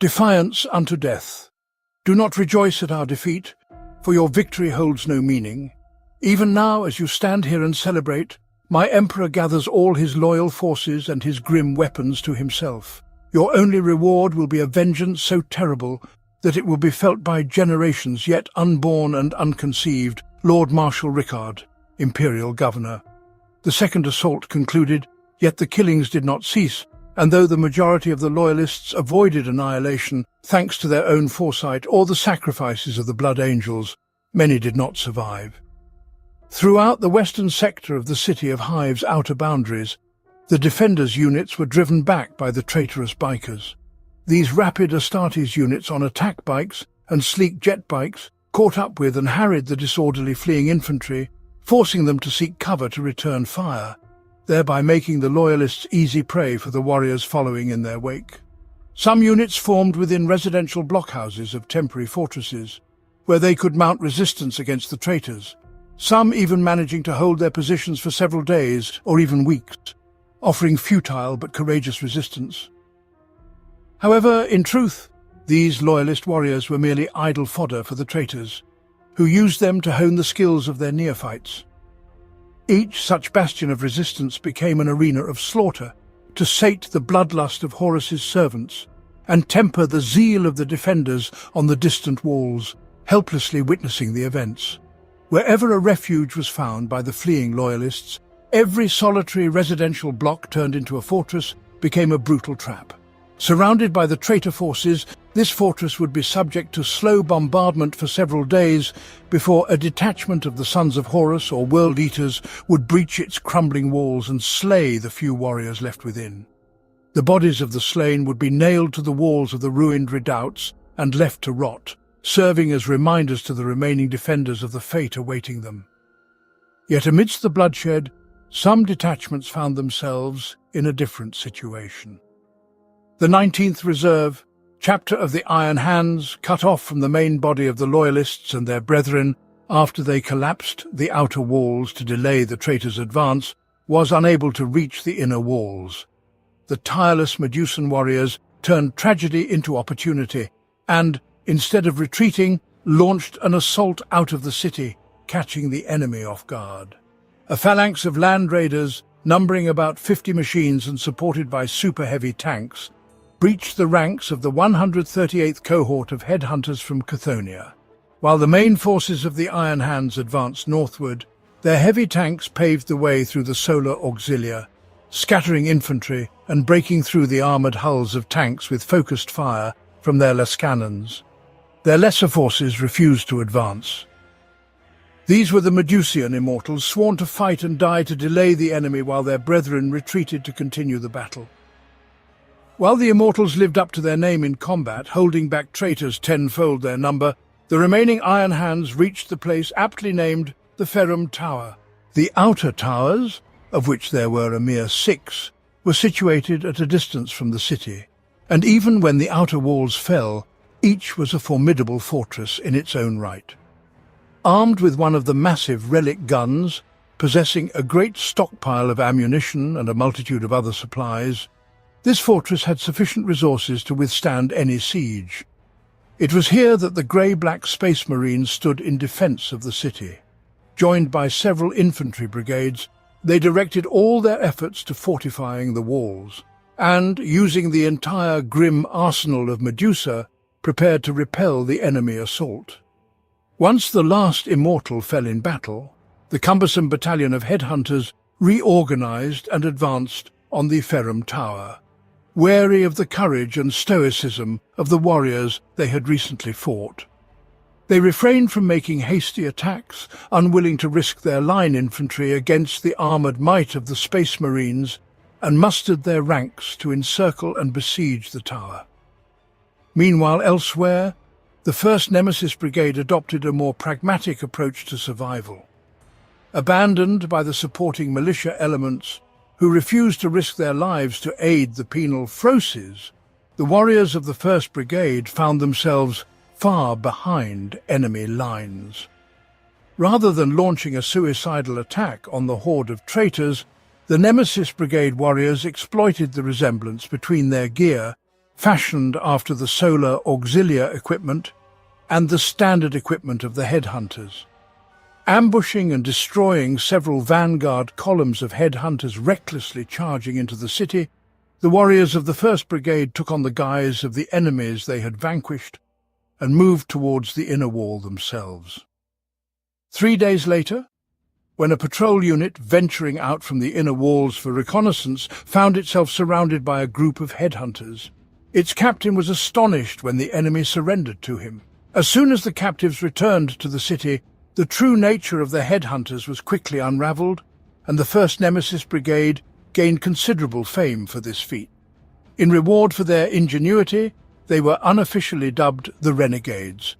Defiance unto death. Do not rejoice at our defeat, for your victory holds no meaning. Even now, as you stand here and celebrate, my emperor gathers all his loyal forces and his grim weapons to himself. Your only reward will be a vengeance so terrible that it will be felt by generations yet unborn and unconceived. Lord Marshal Rickard, Imperial Governor. The second assault concluded, yet the killings did not cease, and though the majority of the Loyalists avoided annihilation, thanks to their own foresight or the sacrifices of the Blood Angels, many did not survive. Throughout the western sector of the City of Hive's outer boundaries, the defenders' units were driven back by the traitorous bikers. These rapid Astartes units on attack bikes and sleek jet bikes caught up with and harried the disorderly fleeing infantry, forcing them to seek cover to return fire, thereby making the Loyalists easy prey for the warriors following in their wake. Some units formed within residential blockhouses of temporary fortresses, where they could mount resistance against the traitors, some even managing to hold their positions for several days or even weeks, offering futile but courageous resistance. However, in truth, these Loyalist warriors were merely idle fodder for the traitors, who used them to hone the skills of their neophytes. Each such bastion of resistance became an arena of slaughter, to sate the bloodlust of Horus's servants and temper the zeal of the defenders on the distant walls, helplessly witnessing the events. Wherever a refuge was found by the fleeing Loyalists, every solitary residential block turned into a fortress became a brutal trap. Surrounded by the traitor forces, this fortress would be subject to slow bombardment for several days before a detachment of the Sons of Horus or World Eaters would breach its crumbling walls and slay the few warriors left within. The bodies of the slain would be nailed to the walls of the ruined redoubts and left to rot, serving as reminders to the remaining defenders of the fate awaiting them. Yet amidst the bloodshed, some detachments found themselves in a different situation. The 19th Reserve, chapter of the Iron Hands, cut off from the main body of the Loyalists and their brethren after they collapsed the outer walls to delay the traitors' advance, was unable to reach the inner walls. The tireless Medusan warriors turned tragedy into opportunity and, instead of retreating, launched an assault out of the city, catching the enemy off guard. A phalanx of land raiders, numbering about 50 machines and supported by super-heavy tanks, breached the ranks of the 138th cohort of headhunters from Chthoniya. While the main forces of the Iron Hands advanced northward, their heavy tanks paved the way through the solar auxilia, scattering infantry and breaking through the armoured hulls of tanks with focused fire from their lascannons. Their lesser forces refused to advance. These were the Medusian immortals, sworn to fight and die to delay the enemy while their brethren retreated to continue the battle. While the immortals lived up to their name in combat, holding back traitors tenfold their number, the remaining Iron Hands reached the place aptly named the Ferrum Tower. The outer towers, of which there were a mere 6, were situated at a distance from the city, and even when the outer walls fell, each was a formidable fortress in its own right. Armed with one of the massive relic guns, possessing a great stockpile of ammunition and a multitude of other supplies, this fortress had sufficient resources to withstand any siege. It was here that the grey-black Space Marines stood in defence of the city. Joined by several infantry brigades, they directed all their efforts to fortifying the walls, and, using the entire grim arsenal of Medusa, prepared to repel the enemy assault. Once the last immortal fell in battle, the cumbersome battalion of headhunters reorganized and advanced on the Ferrum Tower, wary of the courage and stoicism of the warriors they had recently fought. They refrained from making hasty attacks, unwilling to risk their line infantry against the armoured might of the Space Marines, and mustered their ranks to encircle and besiege the tower. Meanwhile, elsewhere, the 1st Nemesis Brigade adopted a more pragmatic approach to survival. Abandoned by the supporting militia elements, who refused to risk their lives to aid the penal Phroses, the warriors of the 1st Brigade found themselves far behind enemy lines. Rather than launching a suicidal attack on the horde of traitors, the Nemesis Brigade warriors exploited the resemblance between their gear, fashioned after the solar auxiliar equipment and the standard equipment of the headhunters. Ambushing and destroying several vanguard columns of headhunters recklessly charging into the city, the warriors of the 1st Brigade took on the guise of the enemies they had vanquished and moved towards the inner wall themselves. 3 days later, when a patrol unit venturing out from the inner walls for reconnaissance found itself surrounded by a group of headhunters, its captain was astonished when the enemy surrendered to him. As soon as the captives returned to the city, the true nature of the headhunters was quickly unravelled, and the 1st Nemesis Brigade gained considerable fame for this feat. In reward for their ingenuity, they were unofficially dubbed the Renegades,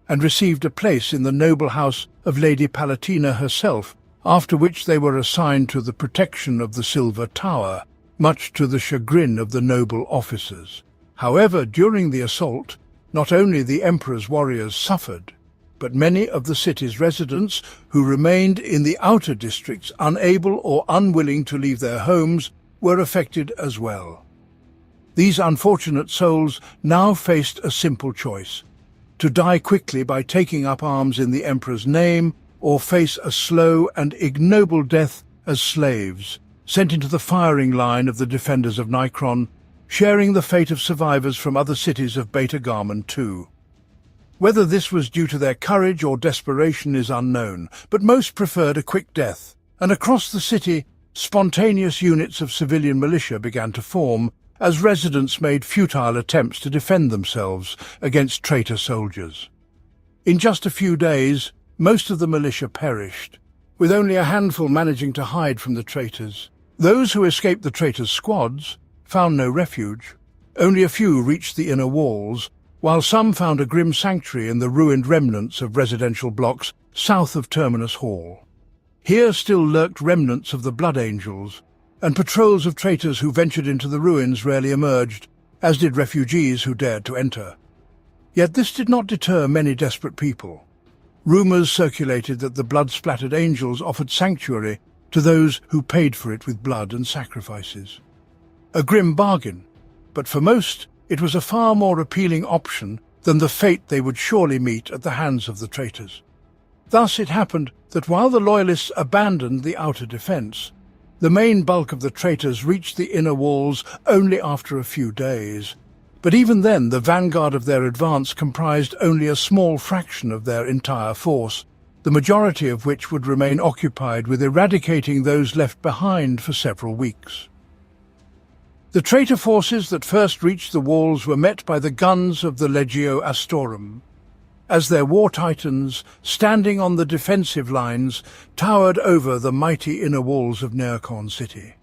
and received a place in the noble house of Lady Palatina herself, after which they were assigned to the protection of the Silver Tower, much to the chagrin of the noble officers. However, during the assault, not only the Emperor's warriors suffered, but many of the city's residents who remained in the outer districts, unable or unwilling to leave their homes, were affected as well. These unfortunate souls now faced a simple choice: to die quickly by taking up arms in the Emperor's name, or face a slow and ignoble death as slaves, sent into the firing line of the defenders of Nikron, sharing the fate of survivors from other cities of Beta Garmon too. Whether this was due to their courage or desperation is unknown, but most preferred a quick death, and across the city, spontaneous units of civilian militia began to form, as residents made futile attempts to defend themselves against traitor soldiers. In just a few days, most of the militia perished, with only a handful managing to hide from the traitors. Those who escaped the traitors' squads found no refuge. Only a few reached the inner walls, while some found a grim sanctuary in the ruined remnants of residential blocks south of Terminus Hall. Here still lurked remnants of the Blood Angels, and patrols of traitors who ventured into the ruins rarely emerged, as did refugees who dared to enter. Yet this did not deter many desperate people. Rumours circulated that the blood-splattered angels offered sanctuary to those who paid for it with blood and sacrifices. A grim bargain, but for most it was a far more appealing option than the fate they would surely meet at the hands of the traitors. Thus it happened that while the Loyalists abandoned the outer defence, the main bulk of the traitors reached the inner walls only after a few days. But even then, the vanguard of their advance comprised only a small fraction of their entire force, the majority of which would remain occupied with eradicating those left behind for several weeks. The traitor forces that first reached the walls were met by the guns of the Legio Astorum, as their war titans, standing on the defensive lines, towered over the mighty inner walls of Neocon City.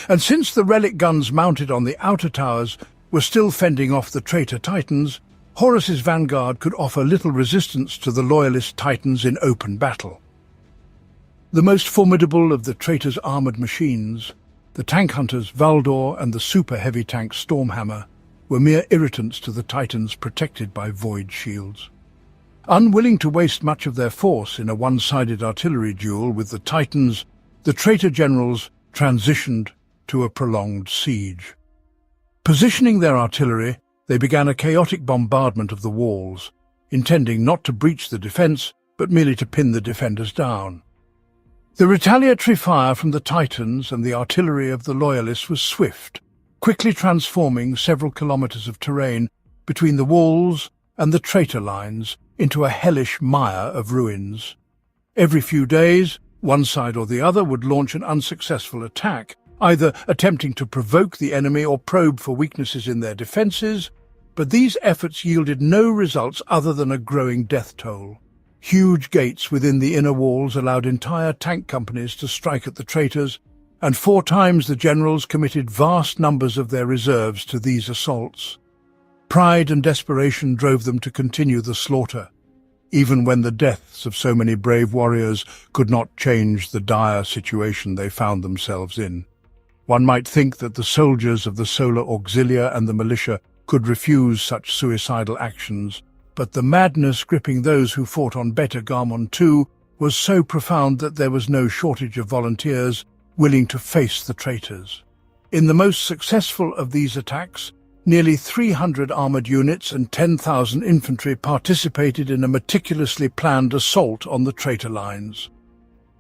And since the relic guns mounted on the outer towers were still fending off the traitor titans, Horus's vanguard could offer little resistance to the loyalist titans in open battle. The most formidable of the traitors' armoured machines, the tank hunters Valdor and the super-heavy tank Stormhammer, were mere irritants to the titans protected by void shields. Unwilling to waste much of their force in a one-sided artillery duel with the titans, the traitor generals transitioned to a prolonged siege. Positioning their artillery, they began a chaotic bombardment of the walls, intending not to breach the defence, but merely to pin the defenders down. The retaliatory fire from the Titans and the artillery of the Loyalists was swift, quickly transforming several kilometres of terrain between the walls and the traitor lines into a hellish mire of ruins. Every few days, one side or the other would launch an unsuccessful attack, either attempting to provoke the enemy or probe for weaknesses in their defences, but these efforts yielded no results other than a growing death toll. Huge gates within the inner walls allowed entire tank companies to strike at the traitors, and 4 times the generals committed vast numbers of their reserves to these assaults. Pride and desperation drove them to continue the slaughter, even when the deaths of so many brave warriors could not change the dire situation they found themselves in. One might think that the soldiers of the Solar Auxilia and the militia could refuse such suicidal actions, but the madness gripping those who fought on Beta Garmon II was so profound that there was no shortage of volunteers willing to face the traitors. In the most successful of these attacks, Nearly 300 armoured units and 10,000 infantry participated in a meticulously planned assault on the traitor lines.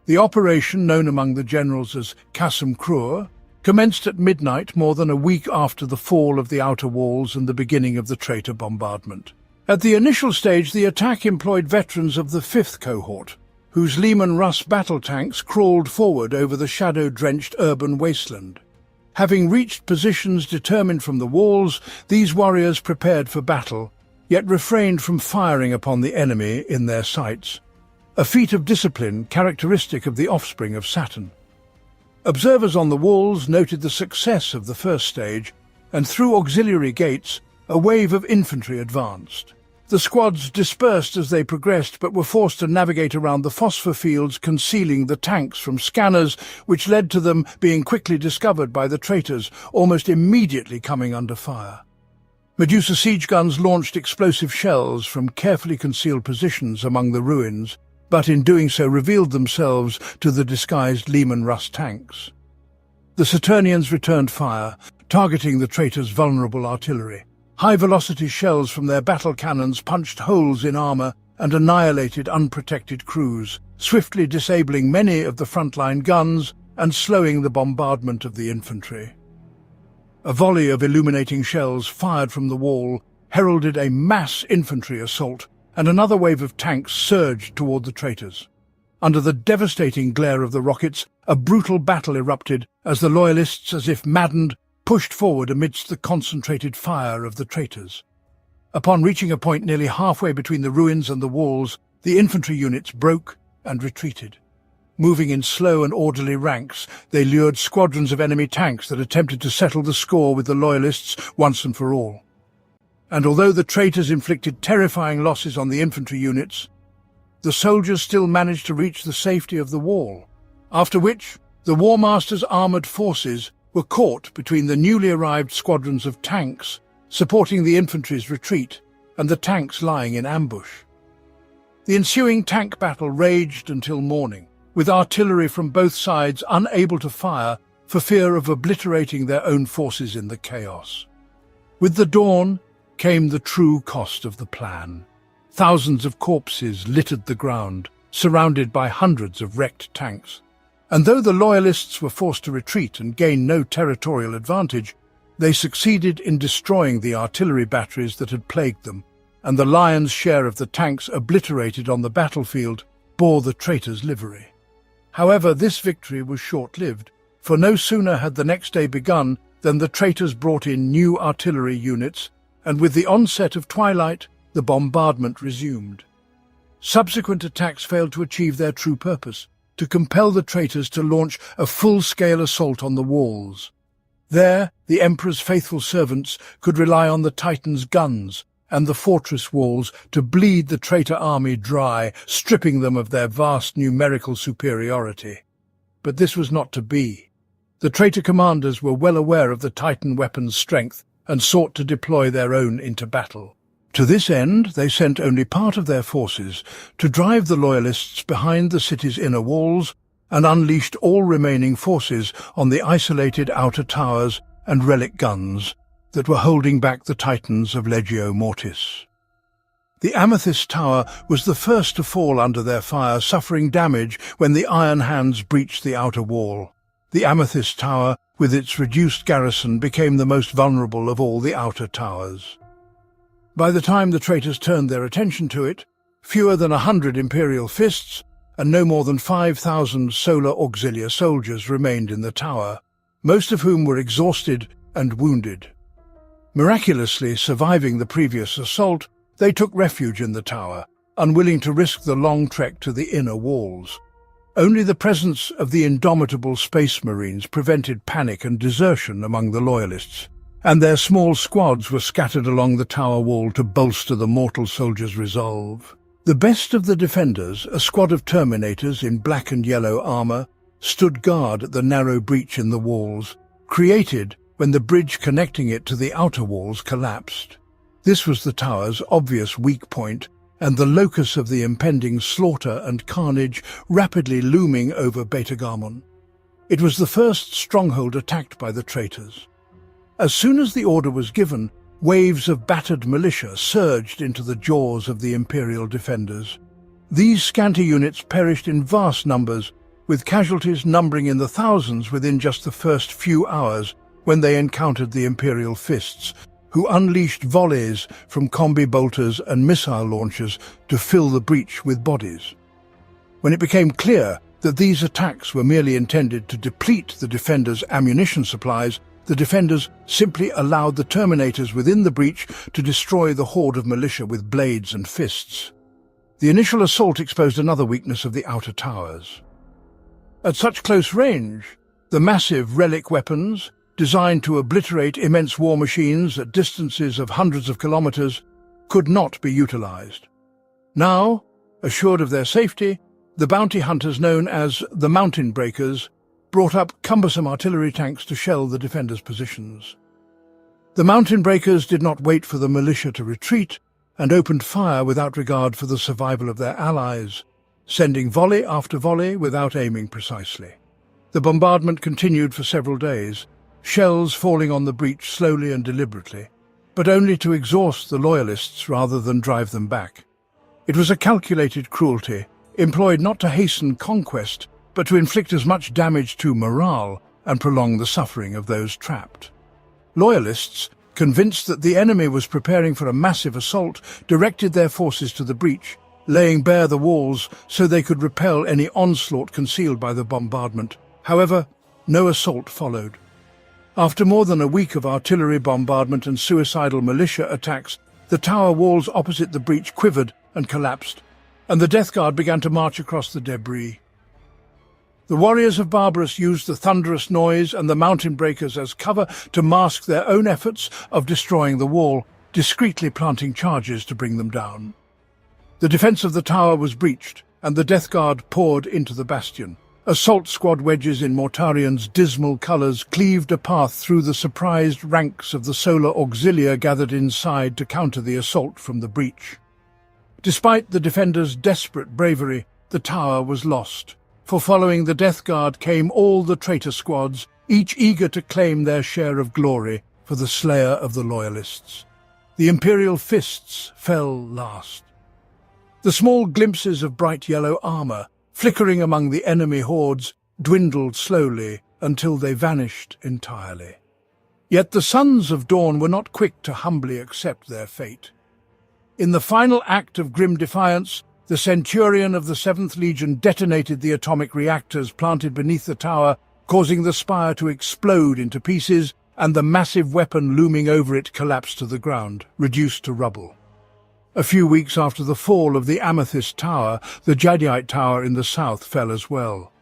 The operation, known among the generals as Qasem Krur, commenced at midnight more than a week after the fall of the outer walls and the beginning of the traitor bombardment. At the initial stage, the attack employed veterans of the 5th cohort, whose Lehman Russ battle tanks crawled forward over the shadow-drenched urban wasteland. Having reached positions determined from the walls, these warriors prepared for battle, yet refrained from firing upon the enemy in their sights, a feat of discipline characteristic of the offspring of Saturn. Observers on the walls noted the success of the first stage, and through auxiliary gates, a wave of infantry advanced. The squads dispersed as they progressed, but were forced to navigate around the phosphor fields concealing the tanks from scanners, which led to them being quickly discovered by the traitors, almost immediately coming under fire. Medusa siege guns launched explosive shells from carefully concealed positions among the ruins, but in doing so revealed themselves to the disguised Lehman Russ tanks. The Saturnians returned fire, targeting the traitors' vulnerable artillery. High-velocity shells from their battle cannons punched holes in armour and annihilated unprotected crews, swiftly disabling many of the frontline guns and slowing the bombardment of the infantry. A volley of illuminating shells fired from the wall heralded a mass infantry assault, and another wave of tanks surged toward the traitors. Under the devastating glare of the rockets, a brutal battle erupted as the Loyalists, as if maddened, pushed forward amidst the concentrated fire of the traitors. Upon reaching a point nearly halfway between the ruins and the walls, the infantry units broke and retreated. Moving in slow and orderly ranks, they lured squadrons of enemy tanks that attempted to settle the score with the Loyalists once and for all. And although the traitors inflicted terrifying losses on the infantry units, the soldiers still managed to reach the safety of the wall, after which the War Master's armoured forces were caught between the newly arrived squadrons of tanks supporting the infantry's retreat and the tanks lying in ambush. The ensuing tank battle raged until morning, with artillery from both sides unable to fire for fear of obliterating their own forces in the chaos. With the dawn came the true cost of the plan. Thousands of corpses littered the ground, surrounded by hundreds of wrecked tanks. And though the Loyalists were forced to retreat and gain no territorial advantage, they succeeded in destroying the artillery batteries that had plagued them, and the lion's share of the tanks obliterated on the battlefield bore the traitors' livery. However, this victory was short-lived, for no sooner had the next day begun than the traitors brought in new artillery units, and with the onset of twilight, the bombardment resumed. Subsequent attacks failed to achieve their true purpose, to compel the traitors to launch a full-scale assault on the walls. There, the Emperor's faithful servants could rely on the Titans' guns and the fortress walls to bleed the traitor army dry, stripping them of their vast numerical superiority. But this was not to be. The traitor commanders were well aware of the Titan weapons' strength and sought to deploy their own into battle. To this end, they sent only part of their forces to drive the Loyalists behind the city's inner walls and unleashed all remaining forces on the isolated outer towers and relic guns that were holding back the Titans of Legio Mortis. The Amethyst Tower was the first to fall under their fire, suffering damage when the Iron Hands breached the outer wall. The Amethyst Tower, with its reduced garrison, became the most vulnerable of all the outer towers. By the time the traitors turned their attention to it, fewer than 100 Imperial fists and no more than 5,000 Solar Auxilia soldiers remained in the tower, most of whom were exhausted and wounded. Miraculously surviving the previous assault, they took refuge in the tower, unwilling to risk the long trek to the inner walls. Only the presence of the indomitable Space Marines prevented panic and desertion among the Loyalists, and their small squads were scattered along the tower wall to bolster the mortal soldiers' resolve. The best of the defenders, a squad of Terminators in black and yellow armor, stood guard at the narrow breach in the walls, created when the bridge connecting it to the outer walls collapsed. This was the tower's obvious weak point, and the locus of the impending slaughter and carnage rapidly looming over Beta Garmon. It was the first stronghold attacked by the traitors. As soon as the order was given, waves of battered militia surged into the jaws of the imperial defenders. These scanty units perished in vast numbers, with casualties numbering in the thousands within just the first few hours when they encountered the imperial fists, who unleashed volleys from combi bolters and missile launchers to fill the breach with bodies. When it became clear that these attacks were merely intended to deplete the defenders' ammunition supplies, the defenders simply allowed the Terminators within the breach to destroy the horde of militia with blades and fists. The initial assault exposed another weakness of the outer towers. At such close range, the massive relic weapons, designed to obliterate immense war machines at distances of hundreds of kilometers, could not be utilized. Now, assured of their safety, the bounty hunters known as the Mountain Breakers brought up cumbersome artillery tanks to shell the defenders' positions. The Mountain Breakers did not wait for the militia to retreat and opened fire without regard for the survival of their allies, sending volley after volley without aiming precisely. The bombardment continued for several days, shells falling on the breach slowly and deliberately, but only to exhaust the loyalists rather than drive them back. It was a calculated cruelty, employed not to hasten conquest, but to inflict as much damage to morale and prolong the suffering of those trapped. Loyalists, convinced that the enemy was preparing for a massive assault, directed their forces to the breach, laying bare the walls so they could repel any onslaught concealed by the bombardment. However, no assault followed. After more than a week of artillery bombardment and suicidal militia attacks, the tower walls opposite the breach quivered and collapsed, and the Death Guard began to march across the debris. The warriors of Barbarous used the thunderous noise and the Mountain Breakers as cover to mask their own efforts of destroying the wall, discreetly planting charges to bring them down. The defense of the tower was breached, and the Death Guard poured into the bastion. Assault squad wedges in Mortarian's dismal colours cleaved a path through the surprised ranks of the Solar Auxilia gathered inside to counter the assault from the breach. Despite the defenders' desperate bravery, the tower was lost, for following the Death Guard came all the traitor squads, each eager to claim their share of glory for the slayer of the Loyalists. The Imperial fists fell last. The small glimpses of bright yellow armour, flickering among the enemy hordes, dwindled slowly until they vanished entirely. Yet the Sons of Dawn were not quick to humbly accept their fate. In the final act of grim defiance, the Centurion of the 7th Legion detonated the atomic reactors planted beneath the tower, causing the spire to explode into pieces, and the massive weapon looming over it collapsed to the ground, reduced to rubble. A few weeks after the fall of the Amethyst Tower, the Jadeite Tower in the south fell as well.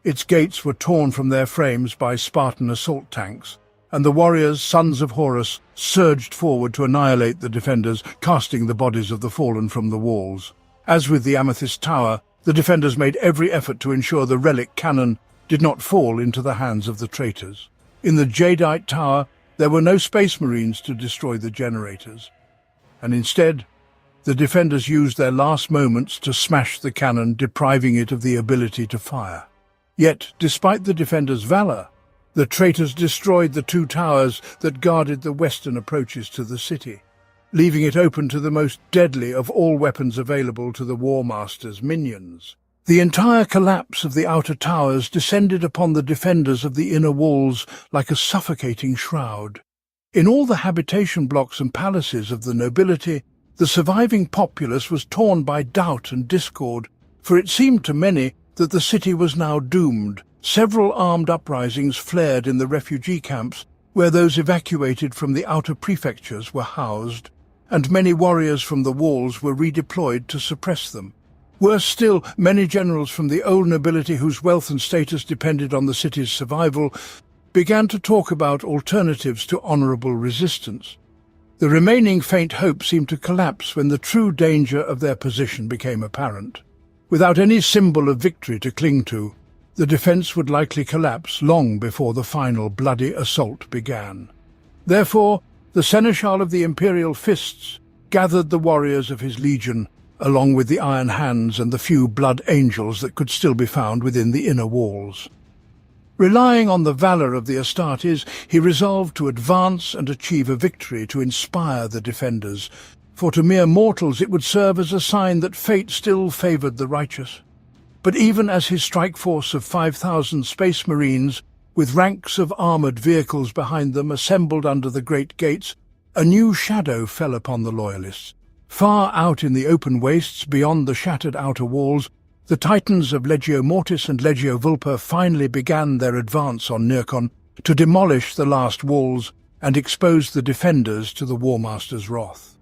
Its gates were torn from their frames by Spartan assault tanks, and the warriors, sons of Horus, surged forward to annihilate the defenders, casting the bodies of the fallen from the walls. As with the Amethyst Tower, the defenders made every effort to ensure the relic cannon did not fall into the hands of the traitors. In the Jadeite Tower, there were no space marines to destroy the generators, and instead, the defenders used their last moments to smash the cannon, depriving it of the ability to fire. Yet, despite the defenders' valor, the traitors destroyed the 2 towers that guarded the western approaches to the city, leaving it open to the most deadly of all weapons available to the War Master's minions. The entire collapse of the outer towers descended upon the defenders of the inner walls like a suffocating shroud. In all the habitation blocks and palaces of the nobility, the surviving populace was torn by doubt and discord, for it seemed to many that the city was now doomed. Several armed uprisings flared in the refugee camps, where those evacuated from the outer prefectures were housed, and many warriors from the walls were redeployed to suppress them. Worse still, many generals from the old nobility whose wealth and status depended on the city's survival began to talk about alternatives to honorable resistance. The remaining faint hope seemed to collapse when the true danger of their position became apparent. Without any symbol of victory to cling to, the defense would likely collapse long before the final bloody assault began. Therefore, the Seneschal of the Imperial Fists gathered the warriors of his legion, along with the Iron Hands and the few blood angels that could still be found within the inner walls. Relying on the valour of the Astartes, he resolved to advance and achieve a victory to inspire the defenders, for to mere mortals it would serve as a sign that fate still favoured the righteous. But even as his strike force of 5,000 space marines, with ranks of armoured vehicles behind them assembled under the great gates, a new shadow fell upon the Loyalists. Far out in the open wastes beyond the shattered outer walls, the Titans of Legio Mortis and Legio Vulpa finally began their advance on Nircon to demolish the last walls and expose the defenders to the War Master's wrath.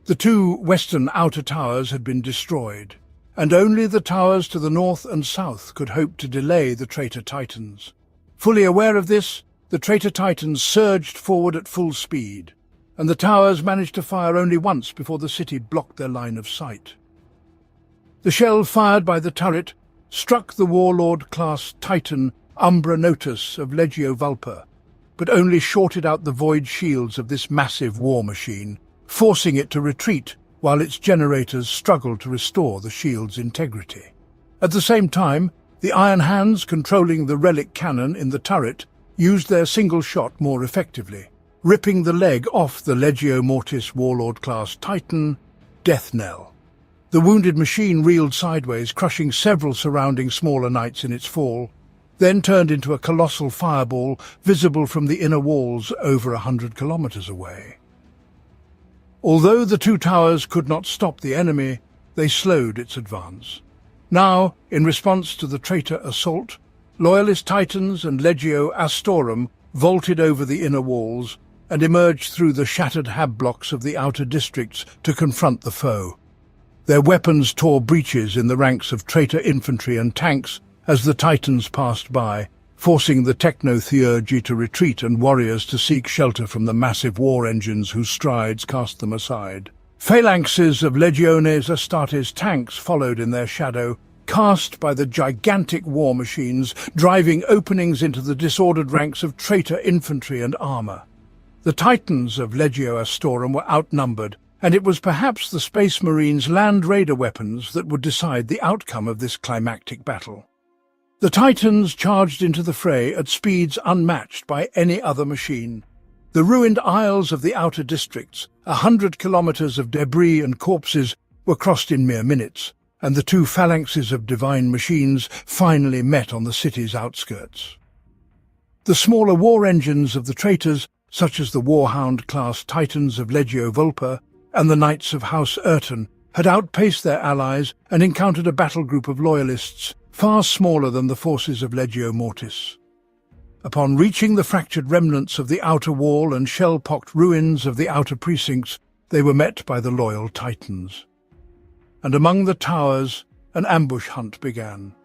The two western outer towers had been destroyed, and only the towers to the north and south could hope to delay the traitor Titans. Fully aware of this, the traitor Titans surged forward at full speed, and the towers managed to fire only once before the city blocked their line of sight. The shell fired by the turret struck the warlord-class Titan Umbra Notus of Legio Vulpa, but only shorted out the void shields of this massive war machine, forcing it to retreat while its generators struggled to restore the shield's integrity. At the same time, the iron hands controlling the relic cannon in the turret used their single shot more effectively, ripping the leg off the Legio Mortis warlord-class Titan, Death Knell. The wounded machine reeled sideways, crushing several surrounding smaller knights in its fall, then turned into a colossal fireball visible from the inner walls over 100 kilometers away. Although the two towers could not stop the enemy, they slowed its advance. Now, in response to the traitor assault, Loyalist Titans and Legio Astorum vaulted over the inner walls and emerged through the shattered hab blocks of the outer districts to confront the foe. Their weapons tore breaches in the ranks of traitor infantry and tanks as the Titans passed by, forcing the techno-theurgy to retreat and warriors to seek shelter from the massive war engines whose strides cast them aside. Phalanxes of Legiones Astartes tanks followed in their shadow, cast by the gigantic war machines, driving openings into the disordered ranks of traitor infantry and armour. The Titans of Legio Astorum were outnumbered, and it was perhaps the Space Marines' land raider weapons that would decide the outcome of this climactic battle. The Titans charged into the fray at speeds unmatched by any other machine. The ruined aisles of the outer districts, 100 kilometers of debris and corpses, were crossed in mere minutes, and the two phalanxes of divine machines finally met on the city's outskirts. The smaller war engines of the traitors, such as the Warhound-class Titans of Legio Vulpa and the Knights of House Urton, had outpaced their allies and encountered a battle group of loyalists far smaller than the forces of Legio Mortis. Upon reaching the fractured remnants of the outer wall and shell-pocked ruins of the outer precincts, they were met by the loyal Titans. And among the towers, an ambush hunt began.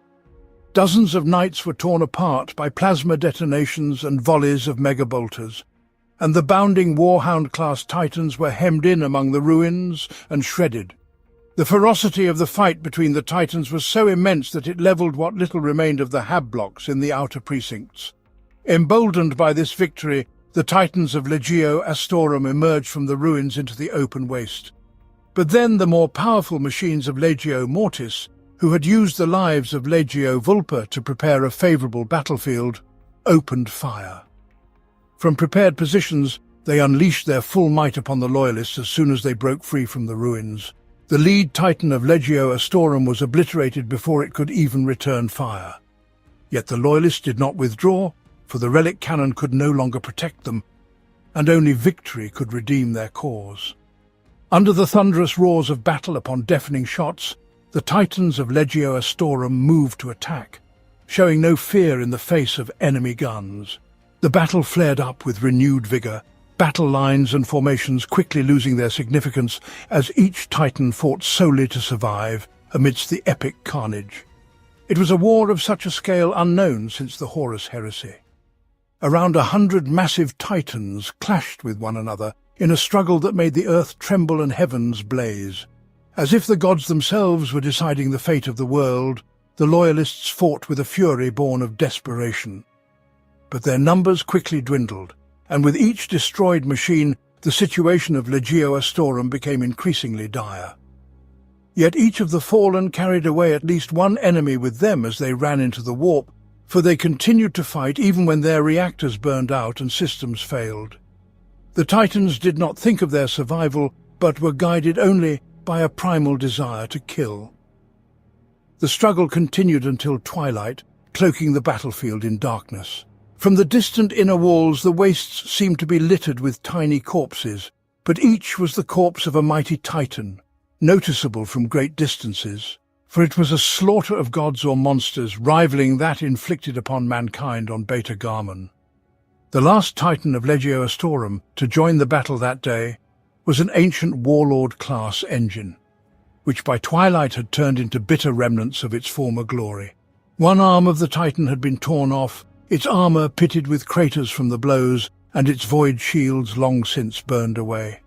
Dozens of knights were torn apart by plasma detonations and volleys of megabolters, and the bounding Warhound-class Titans were hemmed in among the ruins and shredded. The ferocity of the fight between the Titans was so immense that it levelled what little remained of the hab blocks in the outer precincts. Emboldened by this victory, the Titans of Legio Astorum emerged from the ruins into the open waste. But then the more powerful machines of Legio Mortis, who had used the lives of Legio Vulpa to prepare a favourable battlefield, opened fire. From prepared positions, they unleashed their full might upon the Loyalists as soon as they broke free from the ruins. The lead Titan of Legio Astorum was obliterated before it could even return fire. Yet the Loyalists did not withdraw, for the relic cannon could no longer protect them, and only victory could redeem their cause. Under the thunderous roars of battle upon deafening shots, the Titans of Legio Astorum moved to attack, showing no fear in the face of enemy guns. The battle flared up with renewed vigour, battle lines and formations quickly losing their significance as each Titan fought solely to survive amidst the epic carnage. It was a war of such a scale unknown since the Horus Heresy. Around 100 massive Titans clashed with one another in a struggle that made the earth tremble and heavens blaze. As if the gods themselves were deciding the fate of the world, the Loyalists fought with a fury born of desperation. But their numbers quickly dwindled, and with each destroyed machine, the situation of Legio Astorum became increasingly dire. Yet each of the fallen carried away at least one enemy with them as they ran into the warp, for they continued to fight even when their reactors burned out and systems failed. The Titans did not think of their survival, but were guided only by a primal desire to kill. The struggle continued until twilight, cloaking the battlefield in darkness. From the distant inner walls, the wastes seemed to be littered with tiny corpses, but each was the corpse of a mighty Titan, noticeable from great distances, for it was a slaughter of gods or monsters rivaling that inflicted upon mankind on Beta Garmon. The last Titan of Legio Astorum to join the battle that day was an ancient warlord-class engine, which by twilight had turned into bitter remnants of its former glory. One arm of the Titan had been torn off, its armor pitted with craters from the blows, and its void shields long since burned away.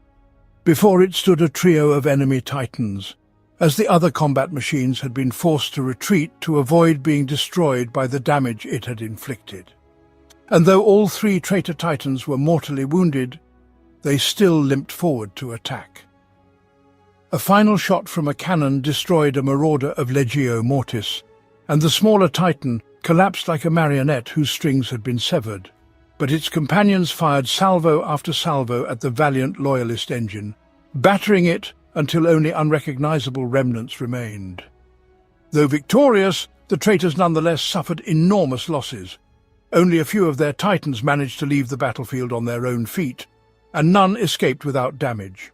Before it stood a trio of enemy Titans, as the other combat machines had been forced to retreat to avoid being destroyed by the damage it had inflicted. And though all three traitor Titans were mortally wounded, they still limped forward to attack. A final shot from a cannon destroyed a marauder of Legio Mortis, and the smaller Titan collapsed like a marionette whose strings had been severed. But its companions fired salvo after salvo at the valiant Loyalist engine, battering it until only unrecognizable remnants remained. Though victorious, the traitors nonetheless suffered enormous losses. Only a few of their Titans managed to leave the battlefield on their own feet, and none escaped without damage.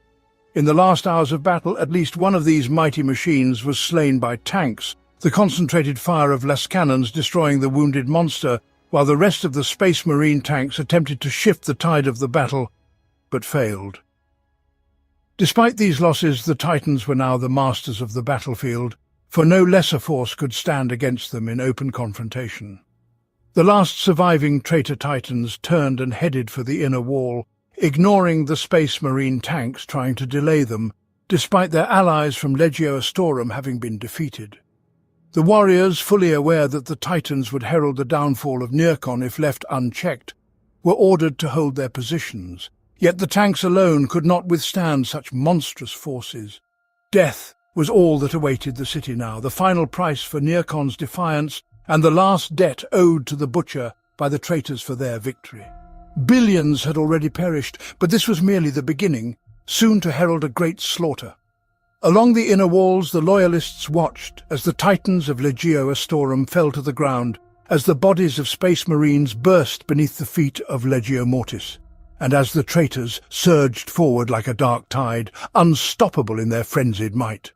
In the last hours of battle, at least one of these mighty machines was slain by tanks, the concentrated fire of las cannons destroying the wounded monster, while the rest of the Space Marine tanks attempted to shift the tide of the battle, but failed. Despite these losses, the Titans were now the masters of the battlefield, for no lesser force could stand against them in open confrontation. The last surviving traitor Titans turned and headed for the inner wall, ignoring the Space Marine tanks trying to delay them, despite their allies from Legio Astorum having been defeated. The warriors, fully aware that the Titans would herald the downfall of Nearchon if left unchecked, were ordered to hold their positions, yet the tanks alone could not withstand such monstrous forces. Death was all that awaited the city now, the final price for Nearchon's defiance and the last debt owed to the Butcher by the traitors for their victory. Billions had already perished, but this was merely the beginning, soon to herald a great slaughter. Along the inner walls, the Loyalists watched as the Titans of Legio Astorum fell to the ground, as the bodies of Space Marines burst beneath the feet of Legio Mortis, and as the traitors surged forward like a dark tide, unstoppable in their frenzied might.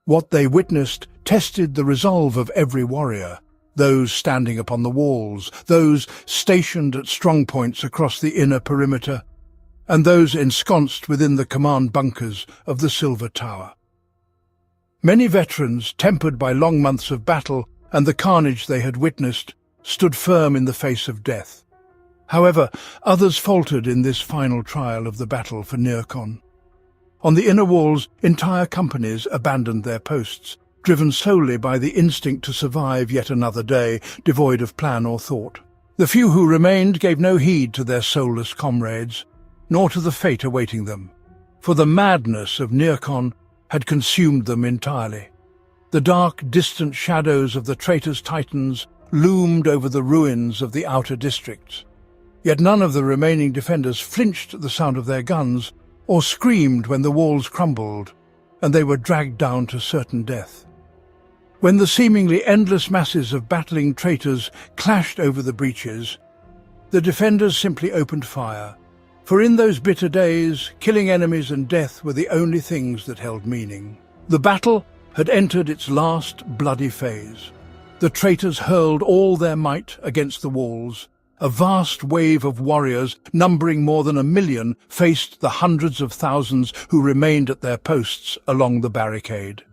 What they witnessed tested the resolve of every warrior, those standing upon the walls, those stationed at strong points across the inner perimeter, and those ensconced within the command bunkers of the Silver Tower. Many veterans, tempered by long months of battle and the carnage they had witnessed, stood firm in the face of death. However, others faltered in this final trial of the battle for Nearchon. On the inner walls, entire companies abandoned their posts, driven solely by the instinct to survive yet another day, devoid of plan or thought. The few who remained gave no heed to their soulless comrades, nor to the fate awaiting them, for the madness of Nearchon had consumed them entirely. The dark, distant shadows of the traitors' Titans loomed over the ruins of the outer districts, yet none of the remaining defenders flinched at the sound of their guns or screamed when the walls crumbled and they were dragged down to certain death. When the seemingly endless masses of battling traitors clashed over the breaches, the defenders simply opened fire, for in those bitter days, killing enemies and death were the only things that held meaning. The battle had entered its last bloody phase. The traitors hurled all their might against the walls. A vast wave of warriors, numbering more than 1 million, faced the hundreds of thousands who remained at their posts along the barricade.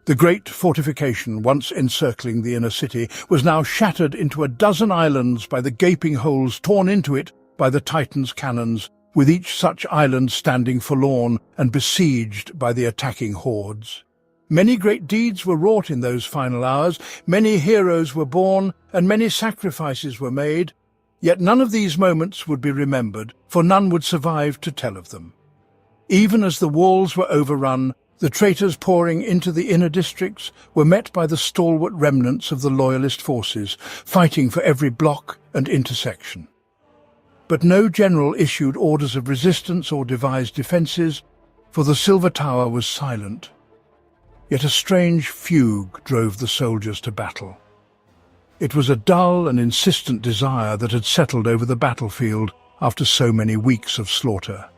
The great fortification, once encircling the inner city, was now shattered into a dozen islands by the gaping holes torn into it by the Titans' cannons, with each such island standing forlorn and besieged by the attacking hordes. Many great deeds were wrought in those final hours, many heroes were born, and many sacrifices were made, yet none of these moments would be remembered, for none would survive to tell of them. Even as the walls were overrun, The traitors pouring into the inner districts were met by the stalwart remnants of the loyalist forces, fighting for every block and intersection. But no general issued orders of resistance or devised defences, for the Silver Tower was silent. Yet a strange fugue drove the soldiers to battle. It was a dull and insistent desire that had settled over the battlefield after so many weeks of slaughter.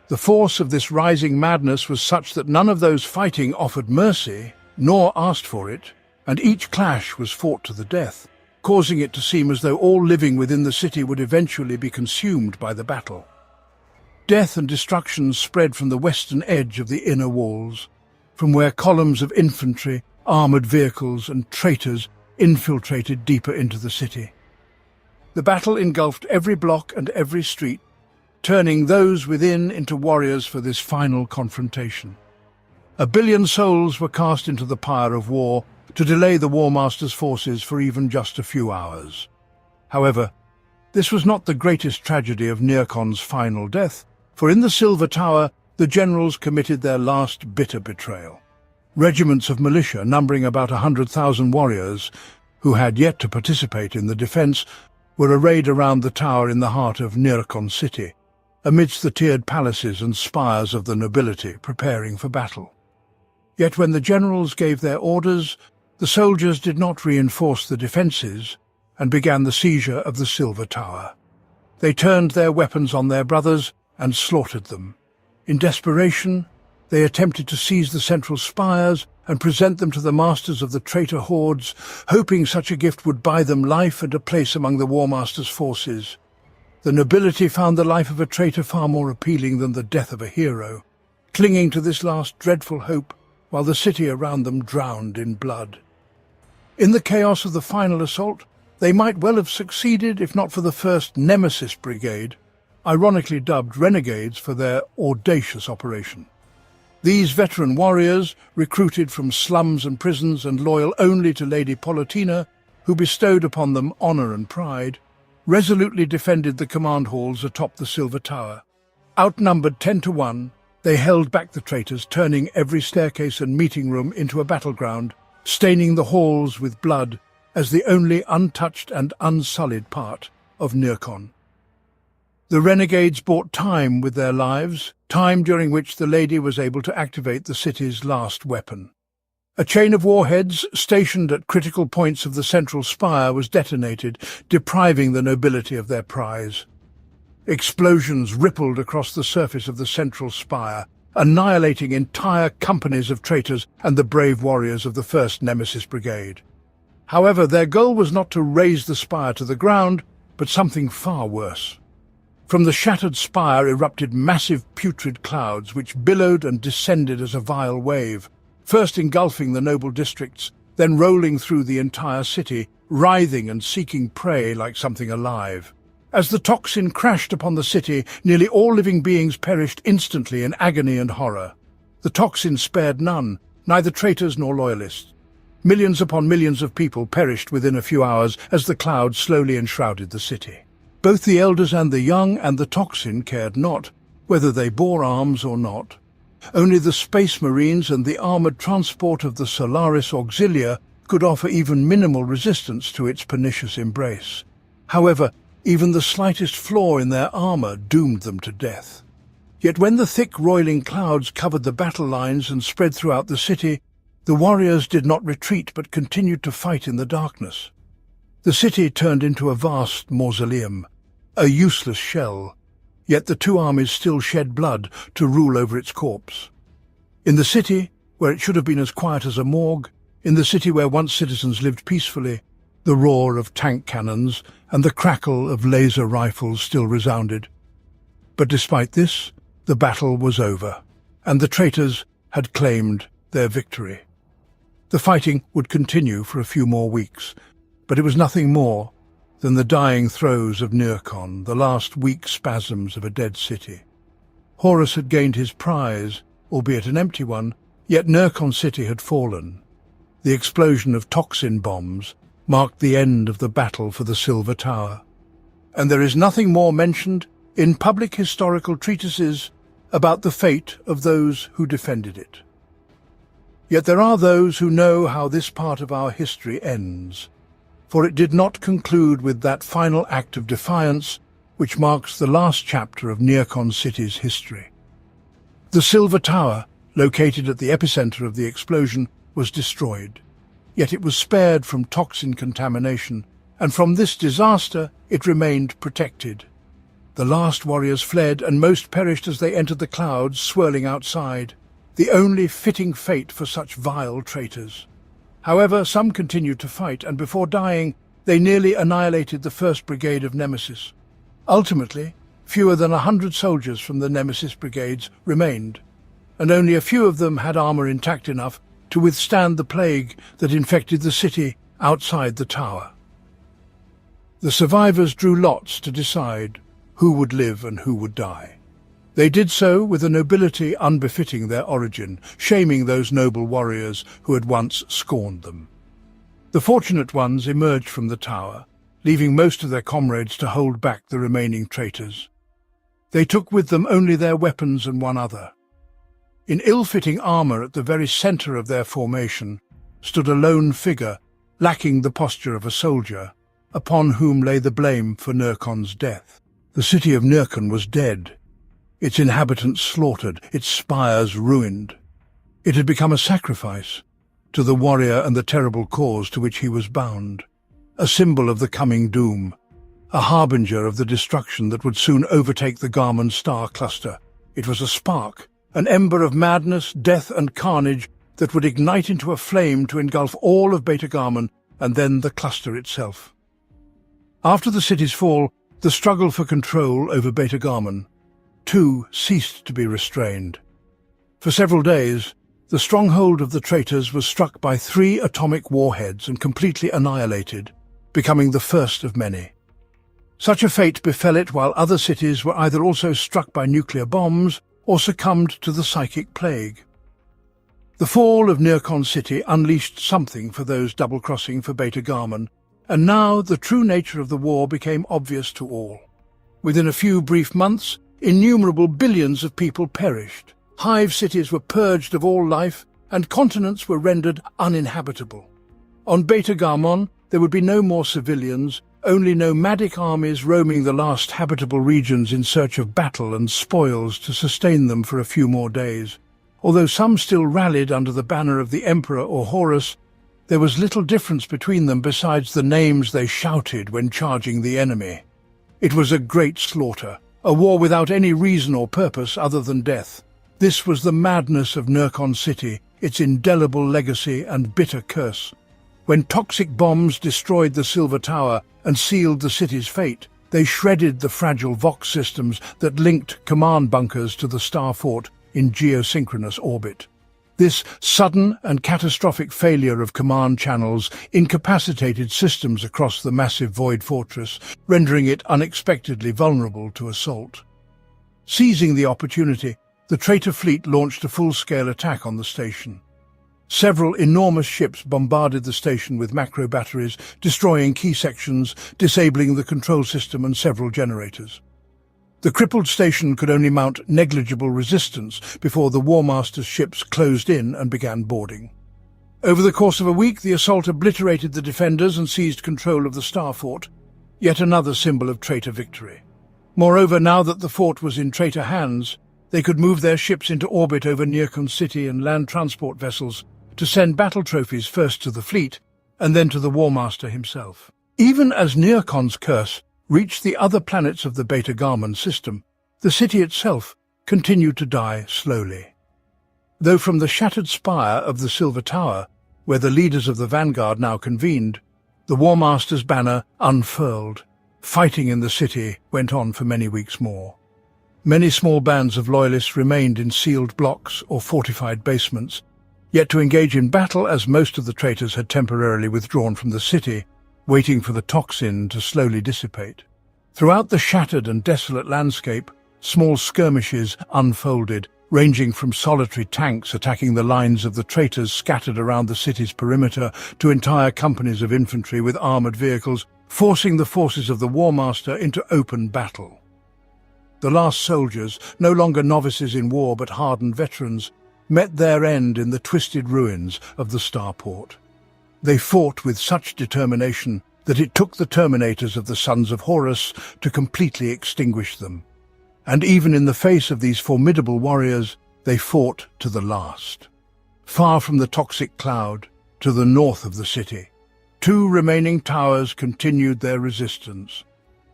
The force of this rising madness was such that none of those fighting offered mercy, nor asked for it, and each clash was fought to the death, causing it to seem as though all living within the city would eventually be consumed by the battle. Death and destruction spread from the western edge of the inner walls, from where columns of infantry, armoured vehicles and traitors infiltrated deeper into the city. The battle engulfed every block and every street, turning those within into warriors for this final confrontation. 1 billion souls were cast into the pyre of war to delay the War Master's forces for even just a few hours. However, this was not the greatest tragedy of Nearchon's final death, for in the Silver Tower the generals committed their last bitter betrayal. Regiments of militia numbering about 100,000 warriors, who had yet to participate in the defence, were arrayed around the tower in the heart of Nearchon city, amidst the tiered palaces and spires of the nobility preparing for battle. Yet when the generals gave their orders, the soldiers did not reinforce the defences and began the seizure of the Silver Tower. They turned their weapons on their brothers and slaughtered them. In desperation, they attempted to seize the central spires and present them to the masters of the traitor hordes, hoping such a gift would buy them life and a place among the War Master's forces. The nobility found the life of a traitor far more appealing than the death of a hero, clinging to this last dreadful hope while the city around them drowned in blood. In the chaos of the final assault, they might well have succeeded if not for the 1st Nemesis Brigade, ironically dubbed Renegades for their audacious operation. These veteran warriors, recruited from slums and prisons and loyal only to Lady Politina, who bestowed upon them honour and pride, resolutely defended the command halls atop the Silver Tower. Outnumbered 10 to 1, they held back the traitors, turning every staircase and meeting room into a battleground, staining the halls with blood as the only untouched and unsullied part of Nearchon. The renegades bought time with their lives, time during which the lady was able to activate the city's last weapon. A chain of warheads stationed at critical points of the central spire was detonated, depriving the nobility of their prize. Explosions rippled across the surface of the central spire, annihilating entire companies of traitors and the brave warriors of the 1st Nemesis Brigade. However, their goal was not to raze the spire to the ground, but something far worse. From the shattered spire erupted massive putrid clouds which billowed and descended as a vile wave, first engulfing the noble districts, then rolling through the entire city, writhing and seeking prey like something alive. As the toxin crashed upon the city, nearly all living beings perished instantly in agony and horror. The toxin spared none, neither traitors nor loyalists. Millions upon millions of people perished within a few hours as the clouds slowly enshrouded the city. Both the elders and the young and the toxin cared not, whether they bore arms or not. Only the Space Marines and the armoured transport of the Solaris Auxilia could offer even minimal resistance to its pernicious embrace. However, even the slightest flaw in their armour doomed them to death. Yet when the thick roiling clouds covered the battle lines and spread throughout the city, the warriors did not retreat but continued to fight in the darkness. The city turned into a vast mausoleum, a useless shell, yet the two armies still shed blood to rule over its corpse. In the city, where it should have been as quiet as a morgue, in the city where once citizens lived peacefully, the roar of tank cannons and the crackle of laser rifles still resounded. But despite this, the battle was over, and the traitors had claimed their victory. The fighting would continue for a few more weeks, but it was nothing more than the dying throes of Nearchon, the last weak spasms of a dead city. Horus had gained his prize, albeit an empty one, yet Nearchon city had fallen. The explosion of toxin bombs marked the end of the battle for the Silver Tower, and there is nothing more mentioned in public historical treatises about the fate of those who defended it. Yet there are those who know how this part of our history ends, for it did not conclude with that final act of defiance which marks the last chapter of Nearchon City's history. The Silver Tower, located at the epicenter of the explosion, was destroyed, yet it was spared from toxin contamination, and from this disaster it remained protected. The last warriors fled, and most perished as they entered the clouds swirling outside, the only fitting fate for such vile traitors. However, some continued to fight, and before dying, they nearly annihilated the 1st Brigade of Nemesis. Ultimately, fewer than 100 soldiers from the Nemesis brigades remained, and only a few of them had armor intact enough to withstand the plague that infected the city outside the tower. The survivors drew lots to decide who would live and who would die. They did so with a nobility unbefitting their origin, shaming those noble warriors who had once scorned them. The fortunate ones emerged from the tower, leaving most of their comrades to hold back the remaining traitors. They took with them only their weapons and one other. In ill-fitting armor at the very center of their formation stood a lone figure, lacking the posture of a soldier, upon whom lay the blame for Nearchon's death. The city of Nearchon was dead, its inhabitants slaughtered, its spires ruined. It had become a sacrifice to the warrior and the terrible cause to which he was bound, a symbol of the coming doom, a harbinger of the destruction that would soon overtake the Garmin star cluster. It was a spark, an ember of madness, death and carnage that would ignite into a flame to engulf all of Beta Garmin and then the cluster itself. After the city's fall, the struggle for control over Beta Garmin, too, ceased to be restrained. For several days, the stronghold of the traitors was struck by 3 atomic warheads and completely annihilated, becoming the first of many. Such a fate befell it while other cities were either also struck by nuclear bombs or succumbed to the psychic plague. The fall of Nearchon City unleashed something for those double-crossing for Beta Garmin, and now the true nature of the war became obvious to all. Within a few brief months, innumerable billions of people perished. Hive cities were purged of all life, and continents were rendered uninhabitable. On Beta Garmon, there would be no more civilians, only nomadic armies roaming the last habitable regions in search of battle and spoils to sustain them for a few more days. Although some still rallied under the banner of the Emperor or Horus, there was little difference between them besides the names they shouted when charging the enemy. It was a great slaughter, a war without any reason or purpose other than death. This was the madness of Nearchon City, its indelible legacy and bitter curse. When toxic bombs destroyed the Silver Tower and sealed the city's fate, they shredded the fragile Vox systems that linked command bunkers to the star fort in geosynchronous orbit. This sudden and catastrophic failure of command channels incapacitated systems across the massive Void Fortress, rendering it unexpectedly vulnerable to assault. Seizing the opportunity, the traitor fleet launched a full-scale attack on the station. Several enormous ships bombarded the station with macro batteries, destroying key sections, disabling the control system and several generators. The crippled station could only mount negligible resistance before the War Master's ships closed in and began boarding. Over the course of a week, the assault obliterated the defenders and seized control of the Star Fort, yet another symbol of traitor victory. Moreover, now that the fort was in traitor hands, they could move their ships into orbit over Nearchon City and land transport vessels to send battle trophies first to the fleet and then to the War Master himself. Even as Nearchon's curse reached the other planets of the Beta Garmon system, the city itself continued to die slowly. Though from the shattered spire of the Silver Tower, where the leaders of the vanguard now convened, the War Master's banner unfurled. Fighting in the city went on for many weeks more. Many small bands of loyalists remained in sealed blocks or fortified basements, yet to engage in battle as most of the traitors had temporarily withdrawn from the city, waiting for the toxin to slowly dissipate. Throughout the shattered and desolate landscape, small skirmishes unfolded, ranging from solitary tanks attacking the lines of the traitors scattered around the city's perimeter to entire companies of infantry with armored vehicles, forcing the forces of the War Master into open battle. The last soldiers, no longer novices in war but hardened veterans, met their end in the twisted ruins of the starport. They fought with such determination that it took the terminators of the sons of Horus to completely extinguish them. And even in the face of these formidable warriors, they fought to the last. Far from the toxic cloud, to the north of the city, 2 remaining towers continued their resistance.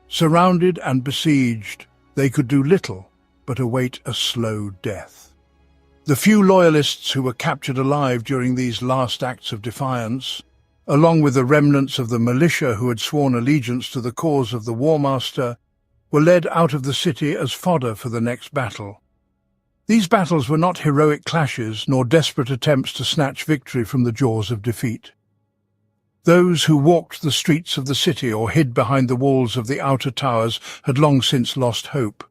Surrounded and besieged, they could do little but await a slow death. The few loyalists who were captured alive during these last acts of defiance, along with the remnants of the militia who had sworn allegiance to the cause of the War Master, were led out of the city as fodder for the next battle. These battles were not heroic clashes nor desperate attempts to snatch victory from the jaws of defeat. Those who walked the streets of the city or hid behind the walls of the outer towers had long since lost hope.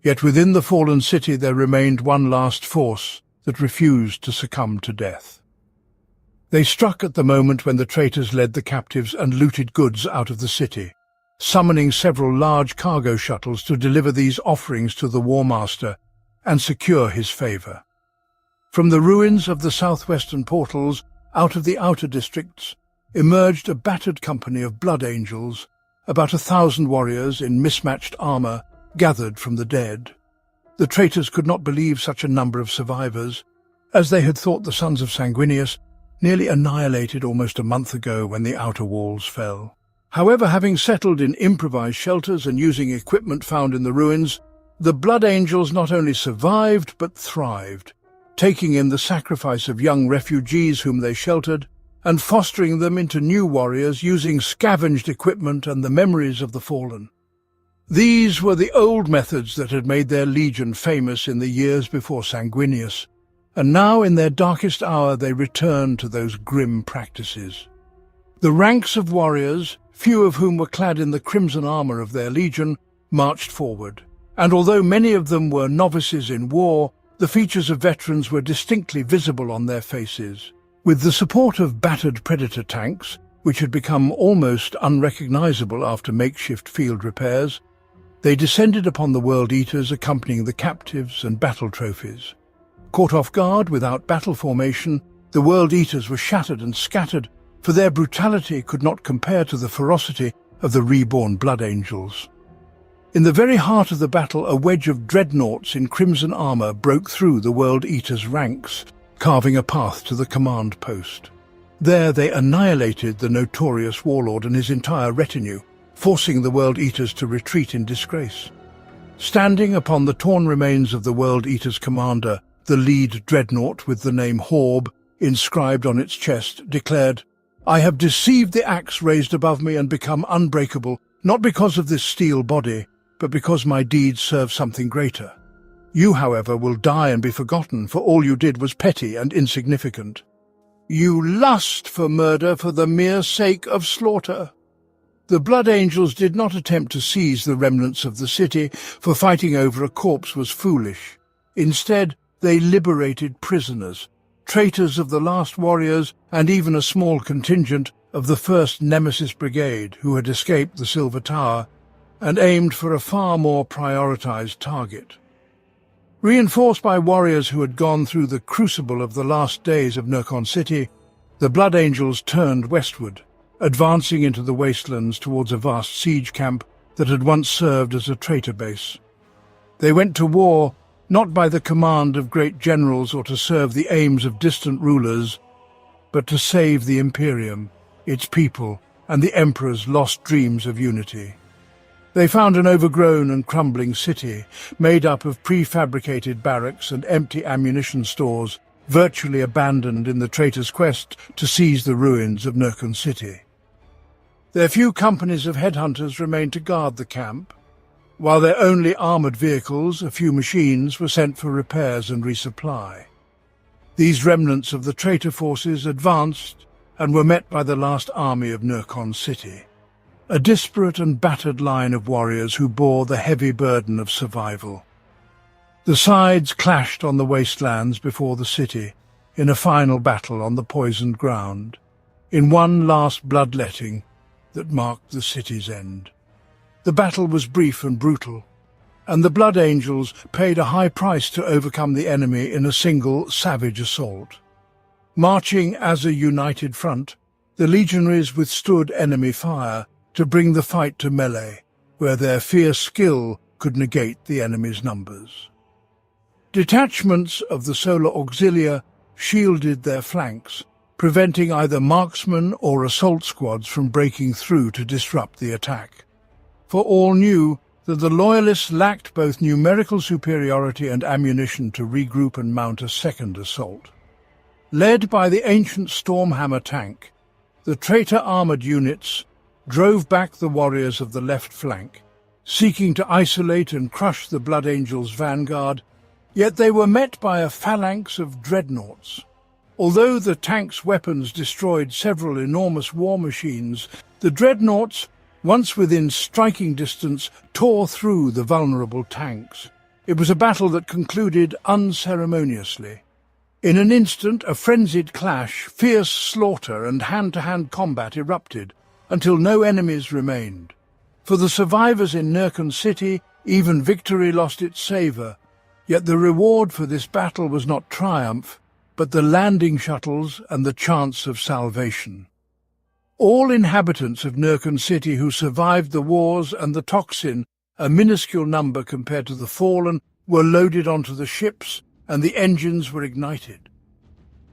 Yet within the fallen city there remained one last force that refused to succumb to death. They struck at the moment when the traitors led the captives and looted goods out of the city, summoning several large cargo shuttles to deliver these offerings to the War Master and secure his favour. From the ruins of the southwestern portals, out of the outer districts, emerged a battered company of blood angels, about 1,000 warriors in mismatched armour gathered from the dead. The traitors could not believe such a number of survivors, as they had thought the sons of Sanguinius nearly annihilated almost a month ago when the outer walls fell. However, having settled in improvised shelters and using equipment found in the ruins, the blood angels not only survived but thrived, taking in the sacrifice of young refugees whom they sheltered, and fostering them into new warriors using scavenged equipment and the memories of the fallen. These were the old methods that had made their legion famous in the years before Sanguinius, and now in their darkest hour they returned to those grim practices. The ranks of warriors, few of whom were clad in the crimson armour of their legion, marched forward, and although many of them were novices in war, the features of veterans were distinctly visible on their faces. With the support of battered Predator tanks, which had become almost unrecognizable after makeshift field repairs, they descended upon the World Eaters accompanying the captives and battle trophies. Caught off guard without battle formation, the World Eaters were shattered and scattered, for their brutality could not compare to the ferocity of the reborn Blood Angels. In the very heart of the battle, a wedge of dreadnoughts in crimson armour broke through the World Eaters' ranks, carving a path to the command post. There they annihilated the notorious warlord and his entire retinue, forcing the World Eaters to retreat in disgrace. Standing upon the torn remains of the World Eaters' commander, the lead dreadnought with the name Horb inscribed on its chest declared, "I have deceived the axe raised above me and become unbreakable, not because of this steel body, but because my deeds serve something greater. You, however, will die and be forgotten, for all you did was petty and insignificant. You lust for murder for the mere sake of slaughter." The Blood Angels did not attempt to seize the remnants of the city, for fighting over a corpse was foolish. Instead, they liberated prisoners, traitors of the last warriors, and even a small contingent of the 1st Nemesis Brigade who had escaped the Silver Tower, and aimed for a far more prioritized target. Reinforced by warriors who had gone through the crucible of the last days of Nurkon City, the Blood Angels turned westward, advancing into the wastelands towards a vast siege camp that had once served as a traitor base. They went to war not by the command of great generals or to serve the aims of distant rulers, but to save the Imperium, its people, and the Emperor's lost dreams of unity. They found an overgrown and crumbling city, made up of prefabricated barracks and empty ammunition stores, virtually abandoned in the traitors' quest to seize the ruins of Nurkon City. Their few companies of headhunters remained to guard the camp, while their only armoured vehicles, a few machines, were sent for repairs and resupply. These remnants of the traitor forces advanced and were met by the last army of Nurkon City, a disparate and battered line of warriors who bore the heavy burden of survival. The sides clashed on the wastelands before the city, in a final battle on the poisoned ground, in one last bloodletting that marked the city's end. The battle was brief and brutal. and the Blood Angels paid a high price to overcome the enemy in a single savage assault. Marching as a united front, the legionaries withstood enemy fire to bring the fight to melee, where their fierce skill could negate the enemy's numbers. Detachments of the Solar Auxilia shielded their flanks, preventing either marksmen or assault squads from breaking through to disrupt the attack. For all knew that the Loyalists lacked both numerical superiority and ammunition to regroup and mount a second assault. Led by the ancient Stormhammer tank, the traitor armoured units drove back the warriors of the left flank, seeking to isolate and crush the Blood Angels' vanguard, yet they were met by a phalanx of dreadnoughts. Although the tank's weapons destroyed several enormous war machines, the dreadnoughts, once within striking distance, tore through the vulnerable tanks. It was a battle that concluded unceremoniously. In an instant, a frenzied clash, fierce slaughter and hand-to-hand combat erupted, until no enemies remained. For the survivors in Nurkan City, even victory lost its savour, yet the reward for this battle was not triumph, but the landing shuttles and the chance of salvation. All inhabitants of Nurkan City who survived the wars and the toxin, a minuscule number compared to the fallen, were loaded onto the ships and the engines were ignited.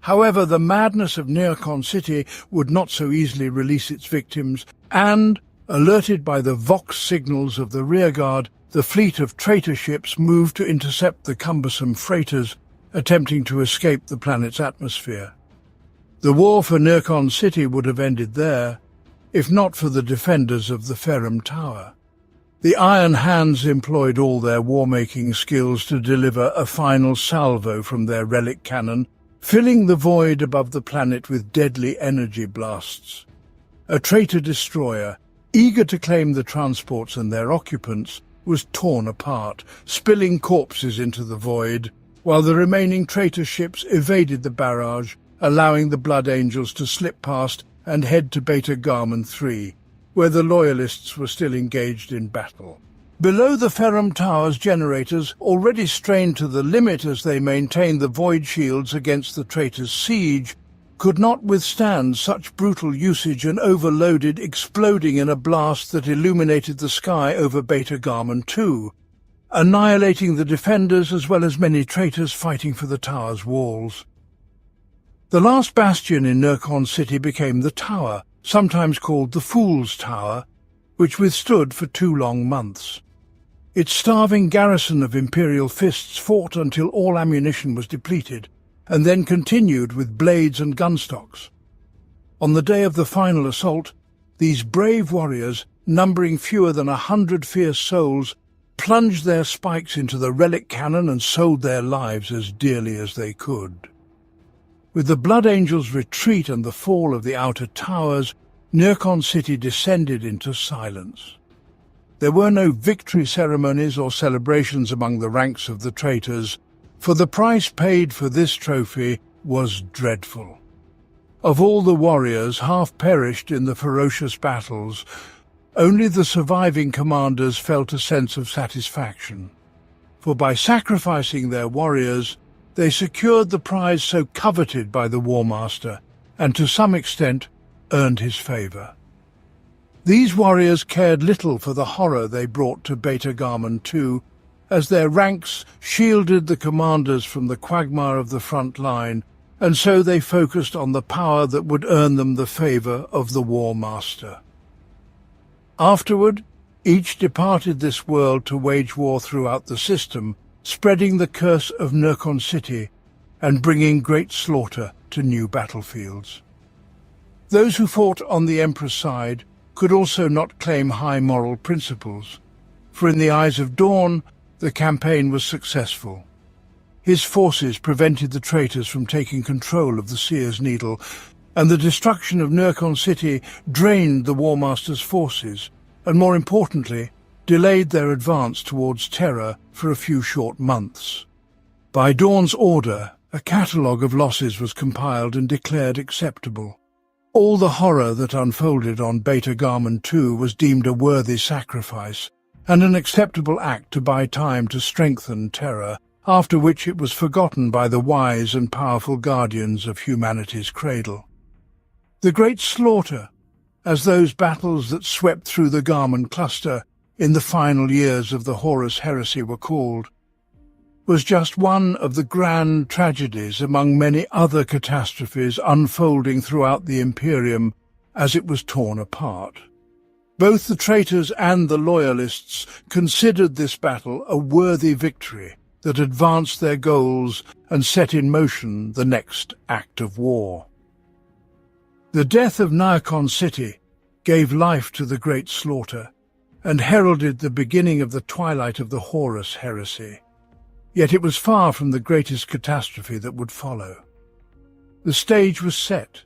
However, the madness of Nurkan City would not so easily release its victims, and, alerted by the Vox signals of the rearguard, the fleet of traitor ships moved to intercept the cumbersome freighters attempting to escape the planet's atmosphere. The war for Nurkan City would have ended there, if not for the defenders of the Ferrum Tower. The Iron Hands employed all their war-making skills to deliver a final salvo from their relic cannon, filling the void above the planet with deadly energy blasts. A traitor destroyer, eager to claim the transports and their occupants, was torn apart, spilling corpses into the void, while the remaining traitor ships evaded the barrage, allowing the Blood Angels to slip past and head to Beta Garman 3, where the Loyalists were still engaged in battle. Below the Ferrum Tower's generators, already strained to the limit as they maintained the void shields against the traitors' siege, could not withstand such brutal usage and overloaded, exploding in a blast that illuminated the sky over Beta Garman 2, annihilating the defenders as well as many traitors fighting for the tower's walls. The last bastion in Nurkan City became the Tower, sometimes called the Fool's Tower, which withstood for 2 long months. Its starving garrison of Imperial fists fought until all ammunition was depleted, and then continued with blades and gunstocks. On the day of the final assault, these brave warriors, numbering fewer than 100 fierce souls, plunged their spikes into the relic cannon and sold their lives as dearly as they could. With the Blood Angels' retreat and the fall of the outer towers, Nurkan City descended into silence. There were no victory ceremonies or celebrations among the ranks of the traitors, for the price paid for this trophy was dreadful. Of all the warriors, half perished in the ferocious battles. Only the surviving commanders felt a sense of satisfaction, for by sacrificing their warriors, they secured the prize so coveted by the War Master, and to some extent earned his favour. These warriors cared little for the horror they brought to Beta Garman 2, as their ranks shielded the commanders from the quagmire of the front line, and so they focused on the power that would earn them the favour of the War Master. Afterward, each departed this world to wage war throughout the system, spreading the curse of Nurkan City and bringing great slaughter to new battlefields. Those who fought on the Emperor's side could also not claim high moral principles, for in the eyes of Dawn, the campaign was successful. His forces prevented the traitors from taking control of the Seer's Needle, and the destruction of Nurkan City drained the War Master's forces, and more importantly, delayed their advance towards Terra for a few short months. By Dawn's order, a catalogue of losses was compiled and declared acceptable. All the horror that unfolded on Beta Garman 2 was deemed a worthy sacrifice, and an acceptable act to buy time to strengthen terror, after which it was forgotten by the wise and powerful guardians of humanity's cradle. The Great Slaughter, as those battles that swept through the Garmin cluster in the final years of the Horus heresy were called, was just one of the grand tragedies among many other catastrophes unfolding throughout the Imperium as it was torn apart. Both the traitors and the loyalists considered this battle a worthy victory that advanced their goals and set in motion the next act of war. The death of Naikan City gave life to the Great Slaughter and heralded the beginning of the twilight of the Horus heresy. Yet it was far from the greatest catastrophe that would follow. The stage was set.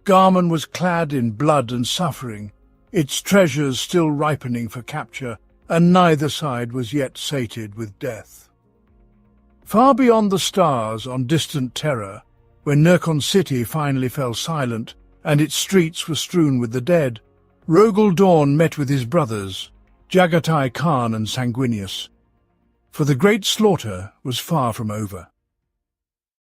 Garmin was clad in blood and suffering, its treasures still ripening for capture, and neither side was yet sated with death. Far beyond the stars on distant Terra, when Nirkon City finally fell silent and its streets were strewn with the dead, Rogel Dawn met with his brothers, Jagatai Khan and Sanguinius. For the Great Slaughter was far from over.